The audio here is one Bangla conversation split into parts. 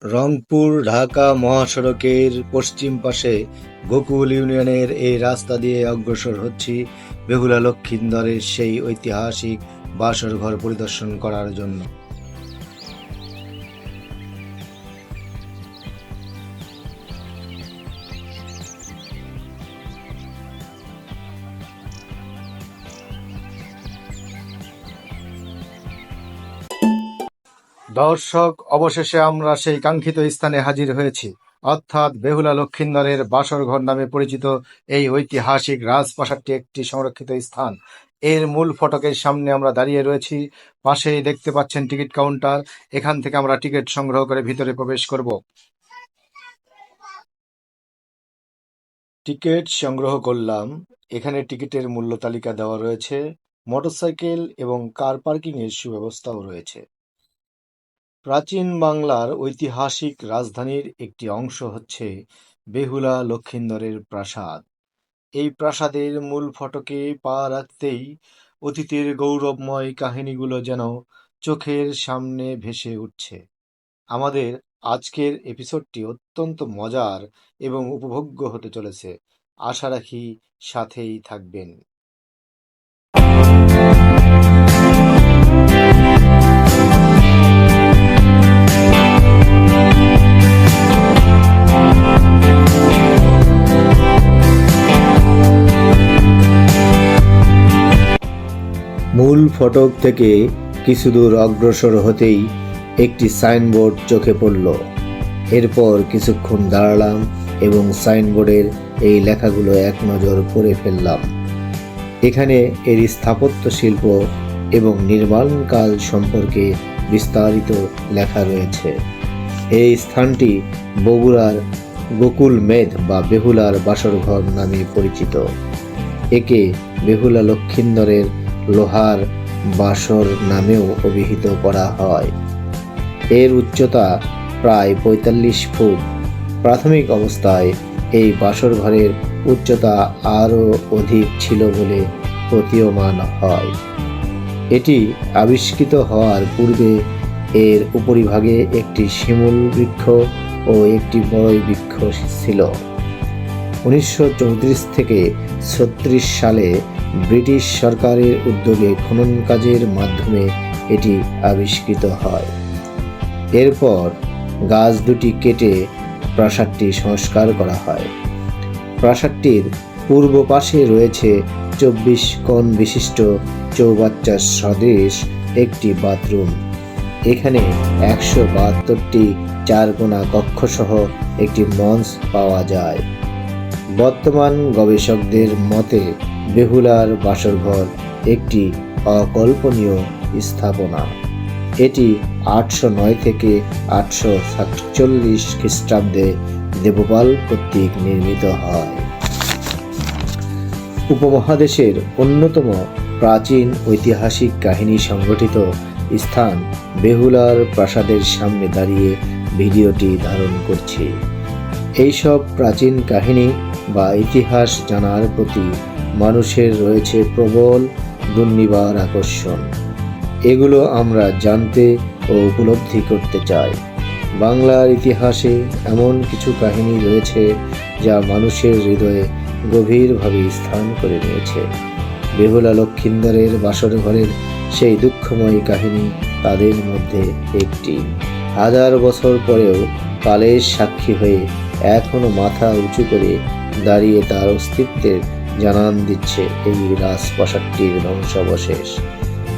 রংপুর-ঢাকা মহাসড়কের পশ্চিম পাশে গোকুল ইউনিয়নের এই রাস্তা দিয়ে অগ্রসর হচ্ছি বেহুলা লক্ষীন্দরের সেই ঐতিহাসিক বাসরঘর পরিদর্শন করার জন্য। দর্শক, অবশেষে আমরা সেই কাঙ্ক্ষিত স্থানে হাজির হয়েছি, অর্থাৎ বেহুলা লক্ষীন্দরের বাসরঘর নামে পরিচিত এই ঐতিহাসিক রাজপ্রাসাদটি একটি সংরক্ষিত স্থান। এর মূল ফটকের সামনে আমরা দাঁড়িয়ে রয়েছি। পাশেই দেখতে পাচ্ছেন টিকিট কাউন্টার। এখান থেকে আমরা টিকিট সংগ্রহ করে ভিতরে প্রবেশ করব। টিকিট সংগ্রহ করলাম। এখানে টিকিটের মূল্য তালিকা দেওয়া রয়েছে। মোটরসাইকেল এবং কার পার্কিং এর সুব্যবস্থাও রয়েছে। প্রাচীন বাংলার ঐতিহাসিক রাজধানীর একটি অংশ হচ্ছে বেহুলা লক্ষীন্দরের প্রাসাদ। এই প্রাসাদের মূল ফটকে পা রাখতেই অতীতের গৌরবময় কাহিনীগুলো যেন চোখের সামনে ভেসে উঠছে। আমাদের আজকের এপিসোডটি অত্যন্ত মজার এবং উপভোগ্য হতে চলেছে। আশা রাখি সাথেই থাকবেন। মূল ফটক থেকে কিছু দূর অগ্রসর হতেই একটি সাইনবোর্ড চোখে পড়ল। এরপর কিছুক্ষণ দাঁড়ালাম এবং সাইনবোর্ডের এই লেখাগুলো এক নজর পড়ে ফেললাম। এখানে এর স্থাপত্য শিল্প এবং নির্মাণকাল সম্পর্কে বিস্তারিত লেখা রয়েছে। এই স্থানটি বগুড়ার গোকুল মেদ বা বেহুলার বাসরঘর নামে পরিচিত। একে বেহুলা লক্ষীন্দরের লোহার বাসর নামেও অভিহিত করা হয়। এর উচ্চতা প্রায় ৪৫ ফুট। প্রাথমিক অবস্থায় এই বাসর ঘরের উচ্চতা আরও অধিক ছিল বলে প্রতীয়মান হয়। এটি আবিষ্কৃত হওয়ার পূর্বে এর উপরিভাগে একটি শিমুল বৃক্ষ ও একটি বড়ই বৃক্ষ ছিল। ১৯৩৪ থেকে ৩৬ সালে ব্রিটিশ সরকারের উদ্যোগে খনন কাজের মাধ্যমে এটি আবিষ্কৃত হয়। এরপর গাছ দুটি কেটে প্রাসাদটি সংস্কার করা হয়। প্রাসাদটির পূর্ব পাশে রয়েছে ২৪ কোণ বিশিষ্ট চৌবাচ্চা সদৃশ একটি বাথরুম। এখানে ১৭২টি চারকোনা কক্ষসহ একটি মঞ্চ পাওয়া যায়। বর্তমান গবেষকদের মতে বেহুলার বাসরঘর একটি অকল্পনীয় স্থাপনা। এটি ৮০৯ থেকে ৮৪৭ খ্রিস্টাব্দে দেবপাল কর্তৃক নির্মিত হয়। উপমহাদেশের অন্যতম প্রাচীন ঐতিহাসিক কাহিনী সংগঠিত স্থান বেহুলার প্রাসাদের সামনে দাঁড়িয়ে ভিডিওটি ধারণ করছি। এইসব প্রাচীন কাহিনী বা ইতিহাস জানার প্রতি মানুষের রয়েছে প্রবল দুর্নিবার আকর্ষণ। এগুলো আমরা জানতে ও উপলব্ধি করতে চাই। বাংলার ইতিহাসে এমন কিছু কাহিনী রয়েছে যা মানুষের হৃদয়ে গভীরভাবে স্থান করে নিয়েছে। বেহুলা লক্ষীন্দরের বাসর ঘরের সেই দুঃখময় কাহিনী তাদের মধ্যে একটি। হাজার বছর পরেও কালের সাক্ষী হয়ে এখনো মাথা উঁচু করে দাঁড়িয়ে তার অস্তিত্বের জানান দিচ্ছে এই রাজপ্রাসাদটির ধ্বংসাবশেষ।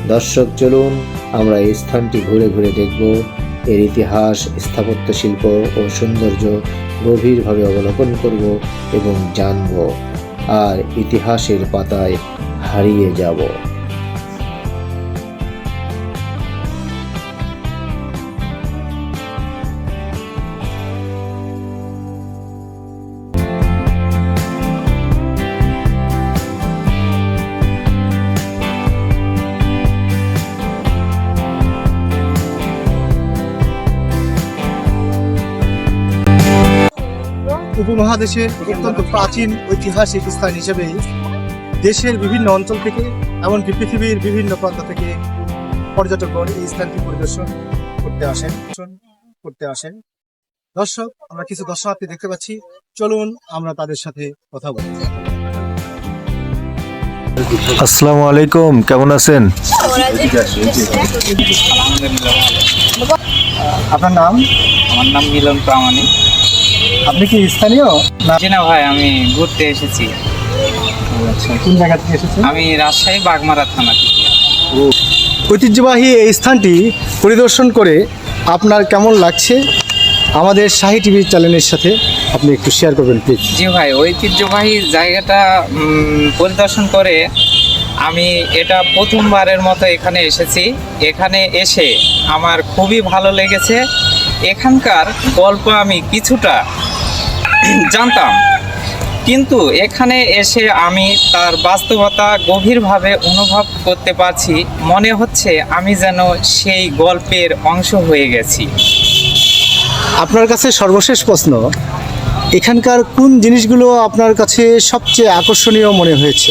দর্শক, চলুন আমরা এই স্থানটি ঘুরে ঘুরে দেখব। এর ইতিহাস, স্থাপত্য শিল্প ও সৌন্দর্য গভীরভাবে অবলোকন করব এবং জানব, আর ইতিহাসের পাতায় হারিয়ে যাব। উপমহাদেশের অত্যন্ত প্রাচীন ঐতিহাসিক স্থান হিসেবে দেশের বিভিন্ন অঞ্চল থেকে এমনকি পৃথিবীর বিভিন্ন প্রান্ত থেকে পর্যটকগণ এই স্থানটি পরিদর্শন করতে আসেন। দর্শক, আমরা কিছু দর্শনার্থী দেখতে পাচ্ছি, চলুন আমরা তাদের সাথে কথা বলি। আসসালামু আলাইকুম, কেমন আছেন? আপনার নাম? আমার নাম মিলন প্রামাণিক। আপনি কি স্থানীয় না? জি না ভাই, আমি ঘুরতে এসেছি। আচ্ছা, কোন জায়গা থেকে এসেছেন? আমি রাজশাহী বাগমারা থানা থেকে। ঐতিহ্যবাহী এই স্থানটি পরিদর্শন করে আপনার কেমন লাগছে আমাদের শাহী টিভি চ্যানেলের সাথে আপনি একটু শেয়ার করবেন প্লিজ। জি ভাই, ঐতিহ্যবাহী জায়গাটা পরিদর্শন করে আমি এটা প্রথমবারের মতো এখানে এসেছি। এখানে এসে আমার খুবই ভালো লেগেছে। এখানকার গল্প আমি কিছুটা জানতাম, কিন্তু এখানে এসে আমি তার বাস্তবতা গভীরভাবে অনুভব করতে পারছি। মনে হচ্ছে আমি যেন সেই গল্পের অংশ হয়ে গেছি। আপনার কাছে সর্বশেষ প্রশ্ন, এখানকার কোন জিনিসগুলো আপনার কাছে সবচেয়ে আকর্ষণীয় মনে হয়েছে?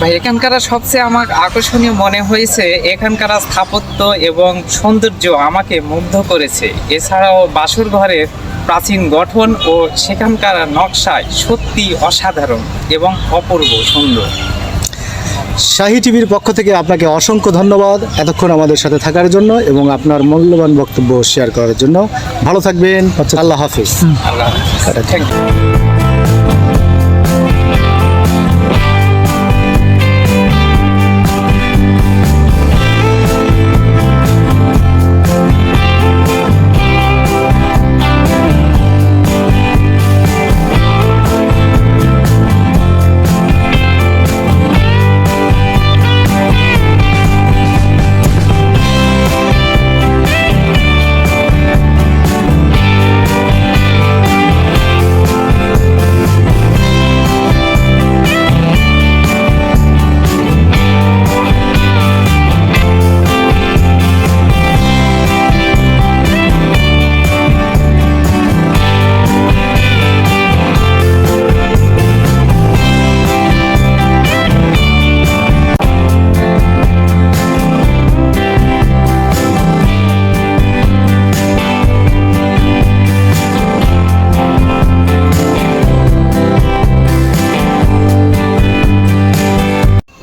ভাই, এখানকার সবচেয়ে আমার আকর্ষণীয় মনে হয়েছে এখানকার স্থাপত্য এবং সৌন্দর্য আমাকে মুগ্ধ করেছে। এছাড়াও বাসর ঘরের প্রাচীন গঠন ও সেখানকার নকশায় সত্যি অসাধারণ এবং অপূর্ব সুন্দর। শাহী টিভির পক্ষ থেকে আপনাকে অসংখ্য ধন্যবাদ এতক্ষণ আমাদের সাথে থাকার জন্য এবং আপনার মূল্যবান বক্তব্য শেয়ার করার জন্য। ভালো থাকবেন, আল্লাহ হাফিজ। আল্লাহ হাফেজ। Thank you.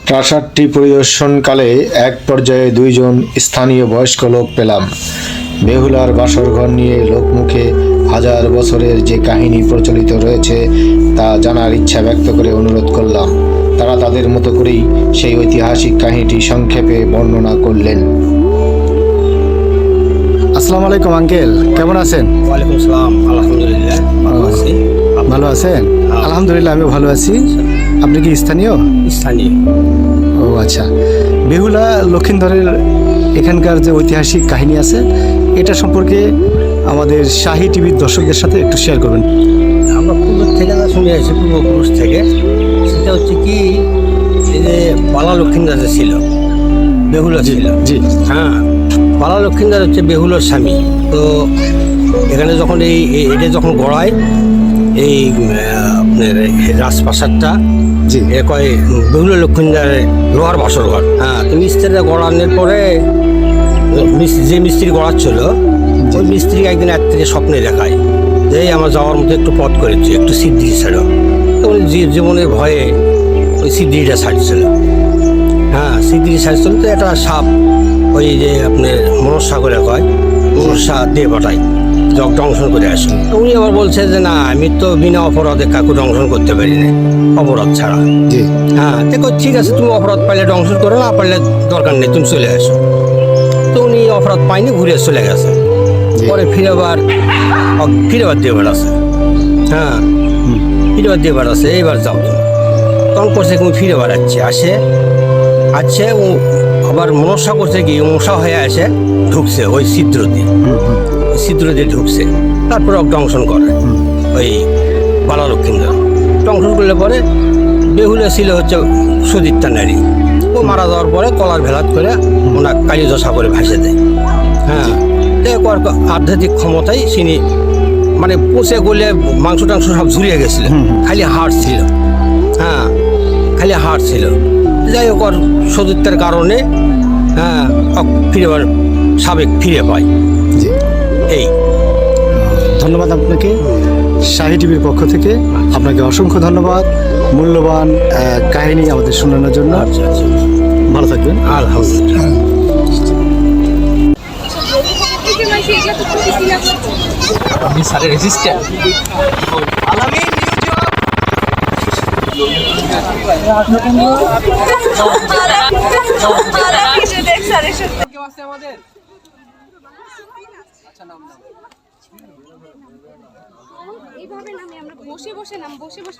প্রাসাদটি পরিদর্শনকালে এক পর্যায়ে দুইজন স্থানীয় বয়স্ক লোক পেলাম। বেহুলার বাসরঘর নিয়ে লোকমুখে হাজার বছরের যে কাহিনী প্রচলিত রয়েছে তা জানার ইচ্ছা ব্যক্ত করে অনুরোধ করলাম। তারা তাদের মতো করেই সেই ঐতিহাসিক কাহিনীটি সংক্ষেপে বর্ণনা করলেন। আসসালামু আলাইকুম আঙ্কেল, কেমন আছেন? ওয়ালাইকুম সালাম, আলহামদুলিল্লাহ ভালো আছি। ভালো আছেন? আলহামদুলিল্লাহ, আমি ভালো আছি। আপনি কি স্থানীয়? স্থানীয়। ও আচ্ছা, বেহুলা লক্ষিন্দরের এখানকার যে ঐতিহাসিক কাহিনী আছে এটা সম্পর্কে আমাদের শাহী টিভির দর্শকদের সাথে একটু শেয়ার করবেন। আমরা পূর্ব থেকে যা শুনে আসছি, পূর্বপুরুষ থেকে, সেটা হচ্ছে কি, এই যে বালা লক্ষিন্দর যে ছিল, বেহুলা ছিল। জি, হ্যাঁ, বালা লক্ষিন্দর হচ্ছে বেহুলার স্বামী। তো এখানে যখন এটা যখন গড়ায় এই আপনার রাজপ্রাসাদটা, জি, এ কয় বেহুলা লক্ষিন্দরের লোহার বাসর ঘর। হ্যাঁ, তো মিস্ত্রিরা গড়ানোর পরে যে মিস্ত্রি গড়াচ্ছিল ওই মিস্ত্রি একদিন এক থেকে স্বপ্নে দেখায় যে আমার যাওয়ার মতো একটু পথ করেছে, একটু সিদ্ধি ছাড়ো। তখন জীবনের ভয়ে ওই সিদ্ধিটা ছাড়ছিল। হ্যাঁ, সিদ্ধি ছাড়ছিল। তো একটা সাপ, ওই যে আপনার মনস্যা করে কয়, মনস্যা দিয়ে পাঠায় জগ দংশন করে আসে। তো উনি আবার বলছে যে না, আমি তো বিনা অপরাধে কাকু দংশন করতে পারি না, অপরাধ ছাড়া। জি, হ্যাঁ, দেখো ঠিক আছে, তুমি অপরাধ পাইলে দংশন করো, না পারলে দরকার নেই, তুমি চলে আসো। তো উনি অপরাধ পাইনি, ঘুরে চলে গেছে। পরে ফিরে আবার দিয়ে বেড়াচ্ছে। হ্যাঁ, ফিরে দিয়ে বেড়াচ্ছে, এইবার যাও তুমি। তখন করছে তুমি ফিরে বেড়াচ্ছে, আসছে ও আবার মনসা করছে কি, মশা হয়ে আসে ঢুকছে ওই ছিদ্র দিয়ে ঢুকছে। তারপরে দংশন করে ওই বালা লক্ষিন্দর। দংশন করলে পরে বেহুলা ছিল হচ্ছে সুদীপ্তা নারী। ও মারা যাওয়ার পরে কলার ভেলাত করে ওনার কালীদশা করে ভাসে দেয়। হ্যাঁ, আধ্যাত্মিক ক্ষমতায় তিনি মানে পচে গলে মাংস টাংস সব ঝুরিয়ে গেছিল, খালি হাড় ছিল। হ্যাঁ, খালি হাড় ছিল। যাই হোক, সতীত্বের কারণে হ্যাঁ ফিরে সাবেক ফিরে পায়। জি, এই ধন্যবাদ আপনাকে, শাহী টিভির পক্ষ থেকে আপনাকে অসংখ্য ধন্যবাদ মূল্যবান কাহিনী আমাদের শোনানোর জন্য। আচ্ছা আচ্ছা, ভালো থাকবেন। আলহামদুলিল্লাহ। আপনি স্যারের রেজিস্টার এইভাবে নামে আমরা বসে বসে নাম বসে বসে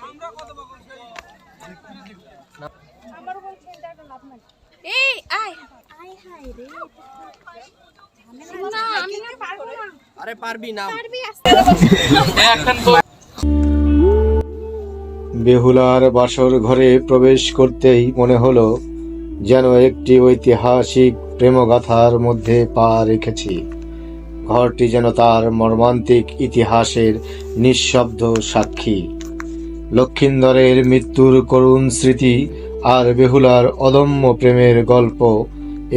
আমারও বলছে এটা লাভ নাই। এই আয় আয় হাই রে না আমি না পারবো না। আরে পারবি না, পারবি আস্তে এখন তো বেহুলার বাসর ঘরে প্রবেশ করতেই মনে হলো যেন একটি ঐতিহাসিক প্রেমগাথার মধ্যে পা রেখেছি। ঘরটি যেন তার মর্মান্তিক ইতিহাসের নিঃশব্দ সাক্ষী। লক্ষিন্দরের মৃত্যুর করুণ স্মৃতি আর বেহুলার অদম্য প্রেমের গল্প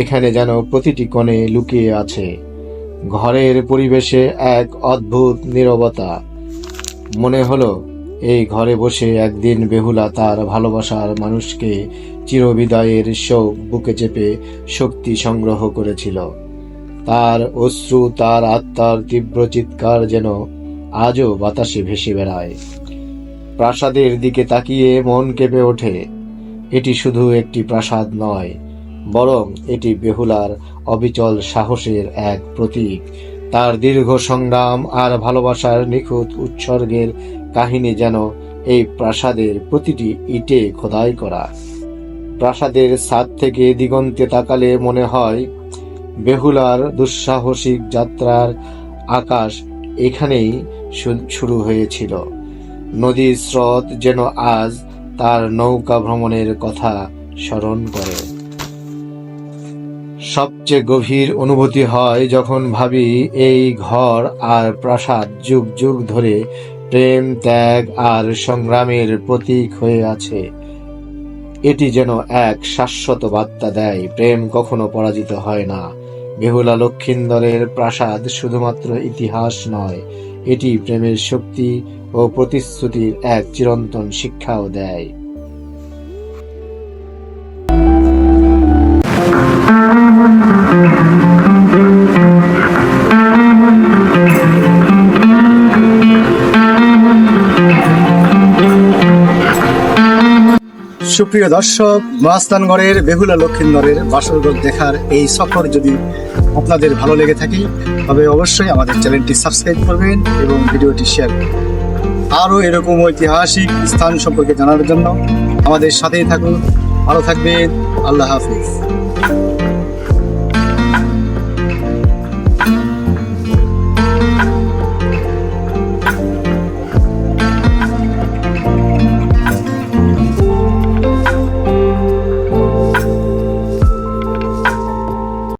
এখানে যেন প্রতিটি কোণে লুকিয়ে আছে। ঘরের পরিবেশে এক অদ্ভুত নীরবতা। মনে হলো এই ঘরে বসে একদিন বেহুলা তার ভালোবাসার মানুষকে চিরবিদায়ের শোক বুকে চেপে শক্তি সংগ্রহ করেছিল। তার অশ্রু, তার আত্মার তীব্র চিৎকার যেন আজও বাতাসে ভেসে বেড়ায়। প্রাসাদের দিকে তাকিয়ে মন কেঁপে ওঠে। এটি শুধু একটি প্রাসাদ নয়, বরং এটি বেহুলার অবিচল সাহসের এক প্রতীক। তার দীর্ঘ সংগ্রাম আর ভালোবাসার নিখুঁত উৎসর্গের কাহিনী যেন এই প্রাসাদের প্রতিটি ইটে খোদাই করা। প্রাসাদের ছাদ থেকে দিগন্তে তাকালে মনে হয় বেহুলার দুঃসাহসিক যাত্রার আকাশ এখানেই শুরু হয়েছিল। নদীর স্রোত যেন আজ তার নৌকা ভ্রমণের কথা স্মরণ করে। সবচেয়ে গভীর অনুভূতি হয় যখন ভাবি এই ঘর আর প্রাসাদ যুগ যুগ ধরে প্রেম, ত্যাগ আর সংগ্রামের প্রতীক হয়ে আছে। এটি যেন এক শাশ্বত বার্তা দেয়, প্রেম কখনো পরাজিত হয় না। বেহুলা লক্ষিন্দরের প্রাসাদ শুধুমাত্র ইতিহাস নয়, এটি প্রেমের শক্তি ও প্রতিশ্রুতির এক চিরন্তন শিক্ষাও দেয়। সুপ্রিয় দর্শক, মহাস্থানগড়ের বেহুলা লক্ষিন্দরের বাসরঘর দেখার এই সফর যদি আপনাদের ভালো লেগে থাকে তবে অবশ্যই আমাদের চ্যানেলটি সাবস্ক্রাইব করবেন এবং ভিডিওটি শেয়ার করবেন। আরও এরকম ঐতিহাসিক স্থান সম্পর্কে জানার জন্য আমাদের সাথেই থাকুন। ভালো থাকবেন। আল্লাহ হাফিজ।